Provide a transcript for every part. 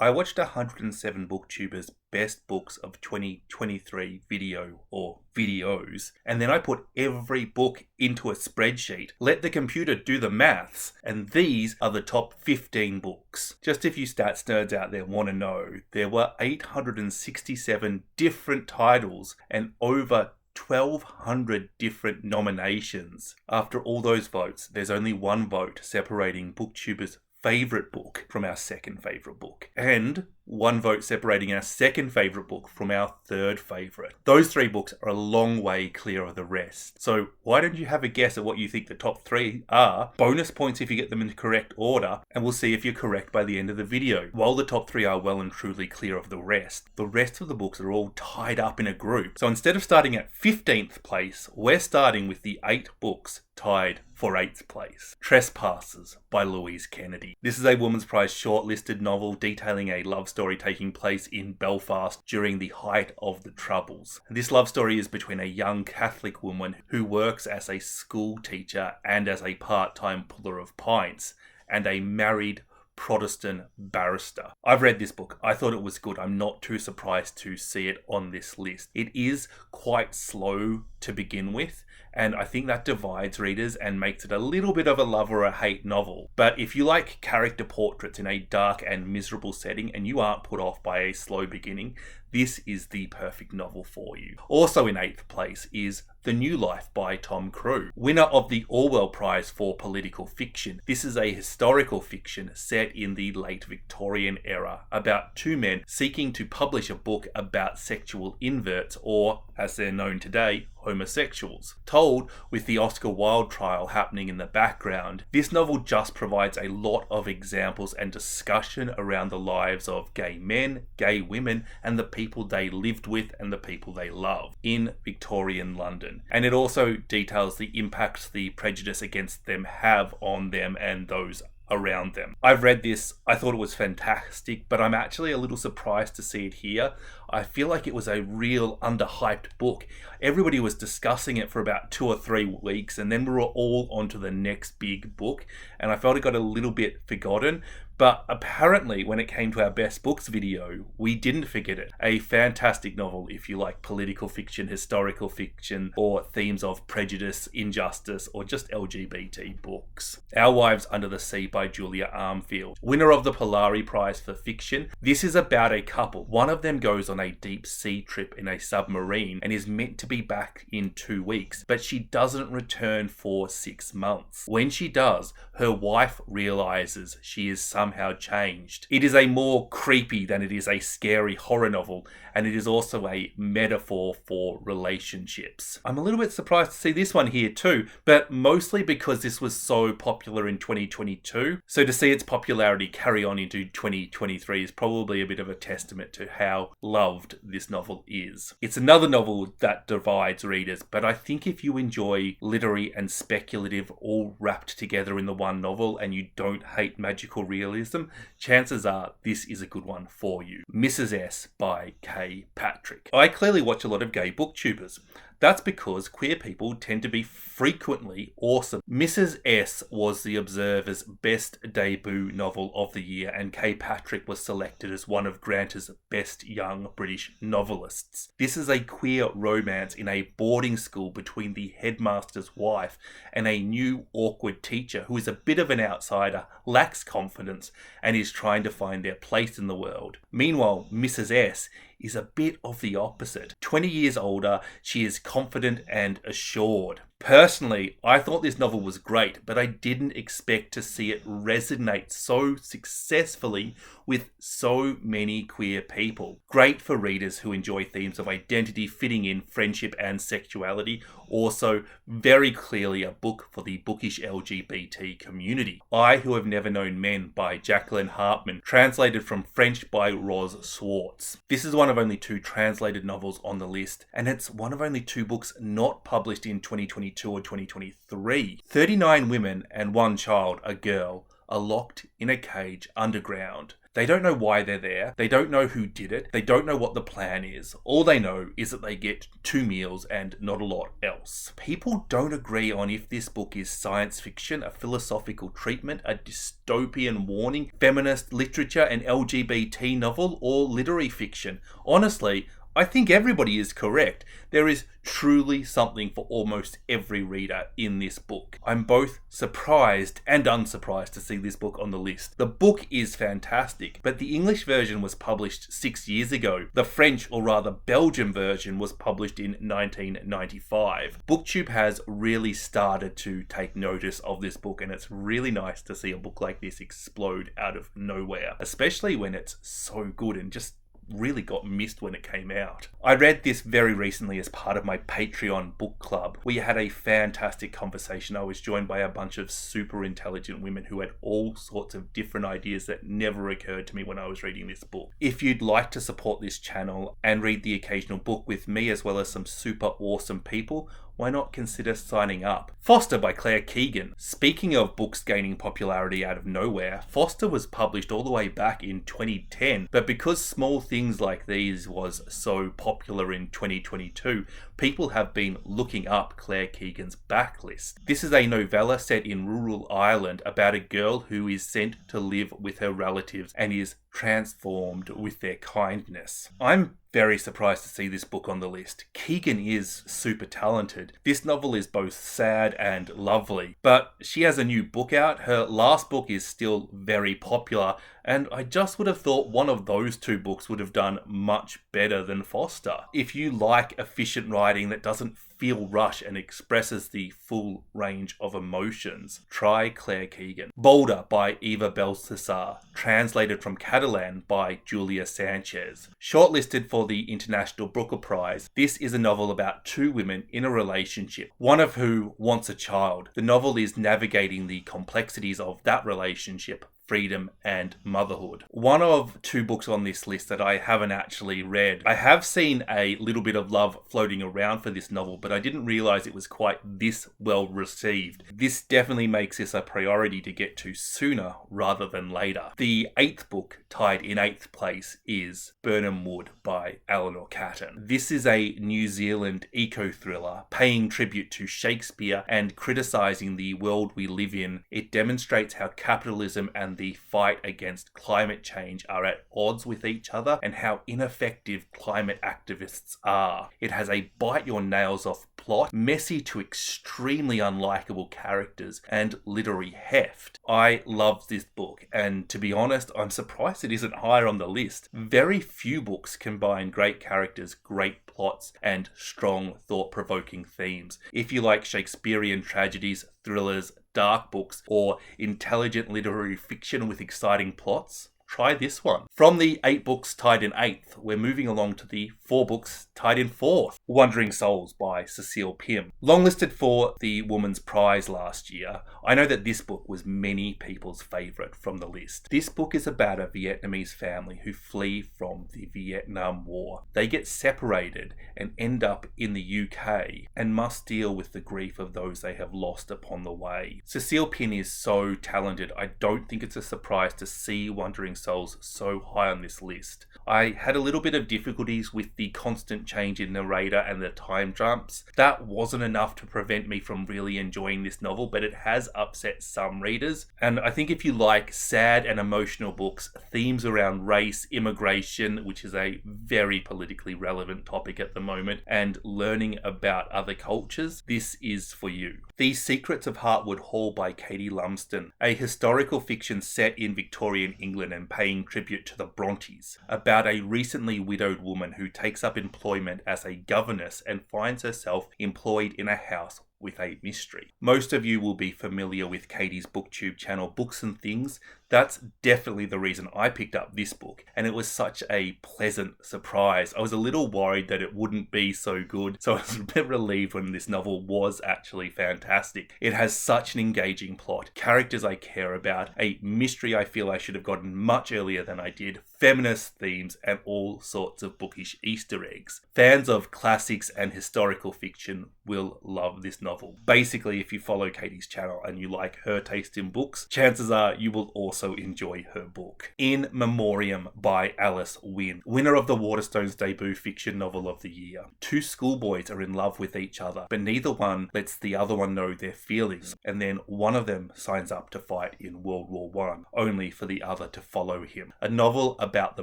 I watched 107 booktubers' best books of 2023 video or videos, and then I put every book into a spreadsheet, let the computer do the maths, and these are the top 15 books. Just if you stats nerds out there want to know, there were 867 different titles and over 1,200 different nominations. After all those votes, there's only one vote separating booktubers' favourite book from our second favourite book, and one vote separating our second favourite book from our third favourite. Those three books are a long way clear of the rest. So why don't you have a guess at what you think the top three are? Bonus points if you get them in the correct order, and we'll see if you're correct by the end of the video. While the top three are well and truly clear of the rest of the books are all tied up in a group. So instead of starting at 15th place, we're starting with the 8 books tied for 8th place. Trespasses by Louise Kennedy. This is a Women's Prize shortlisted novel detailing a love story taking place in Belfast during the height of the Troubles. This love story is between a young Catholic woman who works as a school teacher and as a part-time puller of pints, and a married Protestant barrister. I've read this book. I thought it was good. I'm not too surprised to see it on this list. It is quite slow to begin with, and I think that divides readers and makes it a little bit of a love or a hate novel. But if you like character portraits in a dark and miserable setting and you aren't put off by a slow beginning, this is the perfect novel for you. Also in 8th place is The New Life by Tom Crewe, winner of the Orwell Prize for Political Fiction. This is a historical fiction set in the late Victorian era about two men seeking to publish a book about sexual inverts, or as they're known today, homosexuals. Told with the Oscar Wilde trial happening in the background, this novel just provides a lot of examples and discussion around the lives of gay men, gay women, and the people they lived with and the people they loved in Victorian London. And it also details the impacts the prejudice against them have on them and those around them. I've read this, I thought it was fantastic, but I'm actually a little surprised to see it here. I feel like it was a real underhyped book. Everybody was discussing it for about 2 or 3 weeks, and then we were all on to the next big book, and I felt it got a little bit forgotten. But apparently, when it came to our best books video, we didn't forget it. A fantastic novel if you like political fiction, historical fiction, or themes of prejudice, injustice, or just LGBT books. Our Wives Under the Sea by Julia Armfield, winner of the Polari Prize for Fiction. This is about a couple. One of them goes on a deep sea trip in a submarine and is meant to be back in 2 weeks, but she doesn't return for 6 months. When she does, her wife realizes she is somehow changed. It is a more creepy than it is a scary horror novel, and it is also a metaphor for relationships. I'm a little bit surprised to see this one here too, but mostly because this was so popular in 2022. So to see its popularity carry on into 2023 is probably a bit of a testament to how loved this novel is. It's another novel that divides readers, but I think if you enjoy literary and speculative all wrapped together in the one novel and you don't hate magical realism, chances are this is a good one for you. Mrs. S by K. Patrick. I clearly watch a lot of gay booktubers. That's because queer people tend to be frequently awesome. Mrs. S was the Observer's best debut novel of the year, and K. Patrick was selected as one of Granta's best young British novelists. This is a queer romance in a boarding school between the headmaster's wife and a new awkward teacher who is a bit of an outsider, lacks confidence, and is trying to find their place in the world. Meanwhile, Mrs. S is a bit of the opposite. 20 years older, she is confident and assured. Personally, I thought this novel was great, but I didn't expect to see it resonate so successfully with so many queer people. Great for readers who enjoy themes of identity, fitting in, friendship and sexuality. Also, very clearly a book for the bookish LGBT community. I Who Have Never Known Men by Jacqueline Harpman, translated from French by Ros Schwartz. This is one of only 2 translated novels on the list, and it's one of only 2 books not published in 2022 or 2023. 39 women and 1 child, a girl, are locked in a cage underground. They don't know why they're there. They don't know who did it. They don't know what the plan is. All they know is that they get 2 meals and not a lot else. People don't agree on if this book is science fiction, a philosophical treatment, a dystopian warning, feminist literature, an LGBT novel, or literary fiction. Honestly, I think everybody is correct. There is truly something for almost every reader in this book. I'm both surprised and unsurprised to see this book on the list. The book is fantastic, but the English version was published 6 years ago. The French, or rather Belgian version, was published in 1995. BookTube has really started to take notice of this book, and it's really nice to see a book like this explode out of nowhere, especially when it's so good and just really got missed when it came out. I read this very recently as part of my Patreon book club. We had a fantastic conversation. I was joined by a bunch of super intelligent women who had all sorts of different ideas that never occurred to me when I was reading this book. If you'd like to support this channel and read the occasional book with me as well as some super awesome people, why not consider signing up? Foster by Claire Keegan. Speaking of books gaining popularity out of nowhere, Foster was published all the way back in 2010, but because Small Things Like These was so popular in 2022, people have been looking up Claire Keegan's backlist. This is a novella set in rural Ireland about a girl who is sent to live with her relatives and is transformed with their kindness. I'm very surprised to see this book on the list. Keegan is super talented. This novel is both sad and lovely, but she has a new book out. Her last book is still very popular, and I just would have thought one of those 2 books would have done much better than Foster. If you like efficient writing that doesn't feel rushed and expresses the full range of emotions, try Claire Keegan. Boulder by Eva Baltasar, translated from Catalan by Julia Sanches. Shortlisted for the International Booker Prize, this is a novel about 2 women in a relationship, one of who wants a child. The novel is navigating the complexities of that relationship, freedom and motherhood. One of 2 books on this list that I haven't actually read. I have seen a little bit of love floating around for this novel, but I didn't realise it was quite this well received. This definitely makes this a priority to get to sooner rather than later. The 8th book, tied in 8th place, is Burnham Wood by Eleanor Catton. This is a New Zealand eco-thriller paying tribute to Shakespeare and criticising the world we live in. It demonstrates how capitalism and the fight against climate change are at odds with each other and how ineffective climate activists are. It has a bite your nails off plot, messy to extremely unlikable characters, and literary heft. I love this book, and to be honest, I'm surprised it isn't higher on the list. Very few books combine great characters, great plots, and strong, thought-provoking themes. If you like Shakespearean tragedies, thrillers, dark books, or intelligent literary fiction with exciting plots, try this one. From the 8 books tied in 8th, we're moving along to the 4 books tied in 4th. Wandering Souls by Cecil Pym. Longlisted for the Woman's Prize last year, I know that this book was many people's favourite from the list. This book is about a Vietnamese family who flee from the Vietnam War. They get separated and end up in the UK and must deal with the grief of those they have lost upon the way. Cecil Pym is so talented, I don't think it's a surprise to see Wandering Souls so high on this list. I had a little bit of difficulties with the constant change in narrator and the time jumps. That wasn't enough to prevent me from really enjoying this novel, but it has upset some readers. And I think if you like sad and emotional books, themes around race, immigration, which is a very politically relevant topic at the moment, and learning about other cultures, this is for you. The Secrets of Hartwood Hall by Katie Lumsden, a historical fiction set in Victorian England and paying tribute to the Brontes, about a recently widowed woman who takes up employment as a governess and finds herself employed in a house with a mystery. Most of you will be familiar with Katie's booktube channel, Books and Things. That's definitely the reason I picked up this book, and it was such a pleasant surprise. I was a little worried that it wouldn't be so good, so I was a bit relieved when this novel was actually fantastic. It has such an engaging plot, characters I care about, a mystery I feel I should have gotten much earlier than I did, feminist themes, and all sorts of bookish Easter eggs. Fans of classics and historical fiction will love this novel. Basically, if you follow Katie's channel and you like her taste in books, chances are you will also enjoy her book. In Memoriam by Alice Winn, winner of the Waterstones debut fiction novel of the year. Two schoolboys are in love with each other, but neither one lets the other one know their feelings, and then one of them signs up to fight in World War I, only for the other to follow him. A novel about the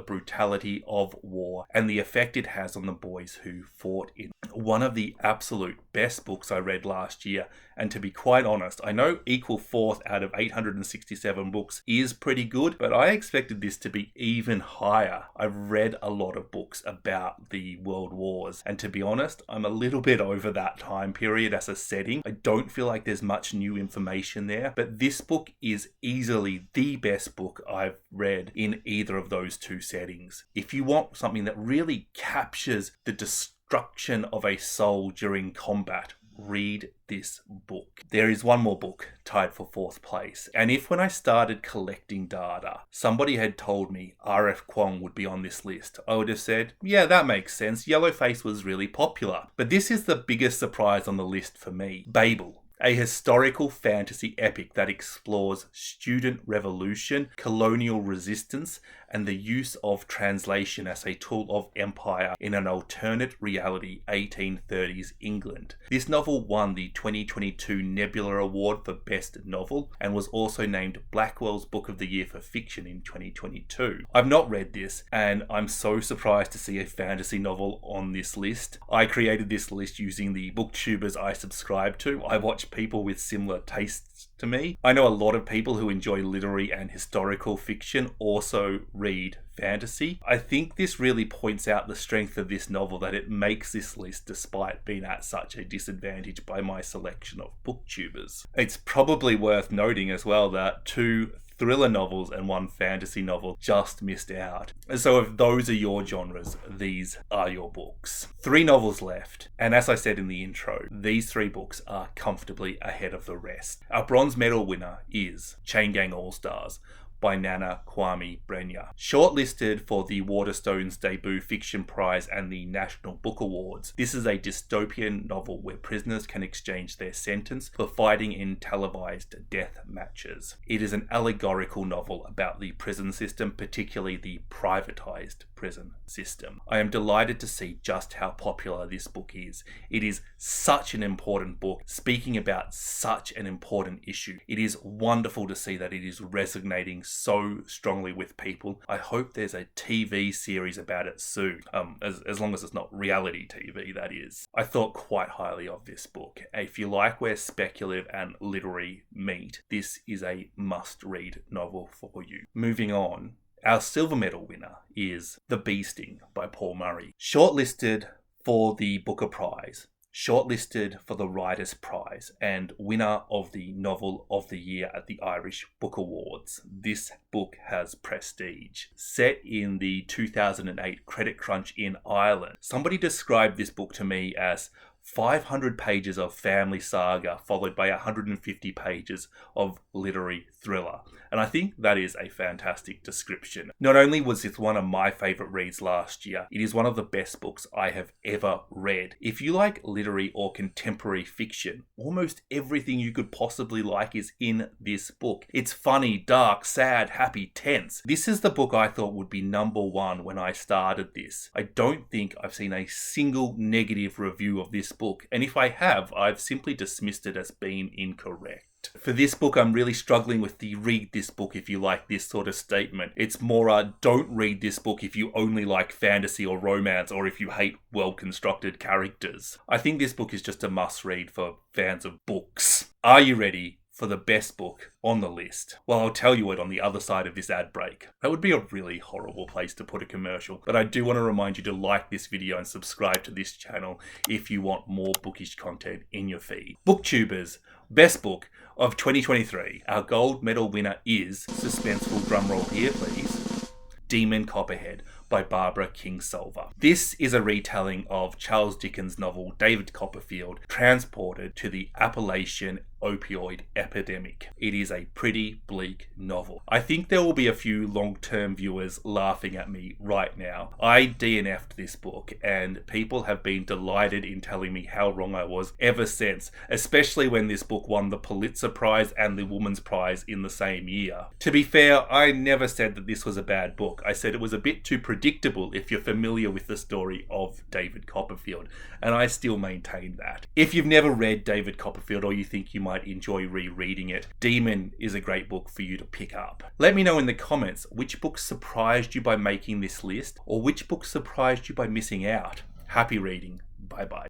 brutality of war and the effect it has on the boys who fought in. One of the absolute best books I read last year, and to be quite honest, I know equal fourth out of 867 books is pretty good, but I expected this to be even higher. I've read a lot of books about the World Wars, and to be honest, I'm a little bit over that time period as a setting. I don't feel like there's much new information there, but this book is easily the best book I've read in either of those two settings. If you want something that really captures the destruction of a soul during combat, read this book. There is one more book tied for fourth place, and if when I started collecting data, somebody had told me RF Kuang would be on this list, I would have said, yeah, that makes sense. Yellowface was really popular. But this is the biggest surprise on the list for me. Babel. A historical fantasy epic that explores student revolution, colonial resistance, and the use of translation as a tool of empire in an alternate reality 1830s England. This novel won the 2022 Nebula Award for Best Novel and was also named Blackwell's Book of the Year for Fiction in 2022. I've not read this, and I'm so surprised to see a fantasy novel on this list. I created this list using the booktubers I subscribe to. I watch people with similar tastes to me. I know a lot of people who enjoy literary and historical fiction also read fantasy. I think this really points out the strength of this novel, that it makes this list despite being at such a disadvantage by my selection of booktubers. It's probably worth noting as well that two thriller novels and one fantasy novel just missed out. So if those are your genres, these are your books. 3 novels left, and as I said in the intro, these 3 books are comfortably ahead of the rest. Our bronze medal winner is Chain Gang All-Stars by Nana Kwame-Brenyah. Shortlisted for the Waterstones Debut Fiction Prize and the National Book Awards, this is a dystopian novel where prisoners can exchange their sentence for fighting in televised death matches. It is an allegorical novel about the prison system, particularly the privatised prison system. I am delighted to see just how popular this book is. It is such an important book, speaking about such an important issue. It is wonderful to see that it is resonating so strongly with people. I hope there's a TV series about it soon, as long as it's not reality TV, that is. I thought quite highly of this book. If you like where speculative and literary meet, this is a must-read novel for you. Moving on, our silver medal winner is The Bee Sting by Paul Murray. Shortlisted for the Booker Prize, shortlisted for the Writers' Prize, and winner of the Novel of the Year at the Irish Book Awards. This book has prestige. Set in the 2008 credit crunch in Ireland, somebody described this book to me as 500 pages of family saga followed by 150 pages of literary thriller. And I think that is a fantastic description. Not only was this one of my favourite reads last year, it is one of the best books I have ever read. If you like literary or contemporary fiction, almost everything you could possibly like is in this book. It's funny, dark, sad, happy, tense. This is the book I thought would be number 1 when I started this. I don't think I've seen a single negative review of this book, and if I have, I've simply dismissed it as being incorrect. For this book, I'm really struggling with the read this book if you like this sort of statement. It's more don't read this book if you only like fantasy or romance, or if you hate well-constructed characters. I think this book is just a must-read for fans of books. Are you ready for the best book on the list? Well, I'll tell you it on the other side of this ad break. That would be a really horrible place to put a commercial, but I do want to remind you to like this video and subscribe to this channel if you want more bookish content in your feed. Booktubers, best book of 2023. Our gold medal winner is, suspenseful drumroll here please, Demon Copperhead by Barbara Kingsolver. This is a retelling of Charles Dickens' novel David Copperfield transported to the Appalachian opioid epidemic. It is a pretty bleak novel. I think there will be a few long-term viewers laughing at me right now. I DNF'd this book, and people have been delighted in telling me how wrong I was ever since, especially when this book won the Pulitzer Prize and the Woman's Prize in the same year. To be fair, I never said that this was a bad book. I said it was a bit too predictable if you're familiar with the story of David Copperfield, and I still maintain that. If you've never read David Copperfield, or you think you might enjoy rereading it, Demon is a great book for you to pick up. Let me know in the comments which book surprised you by making this list, or which book surprised you by missing out. Happy reading. Bye bye.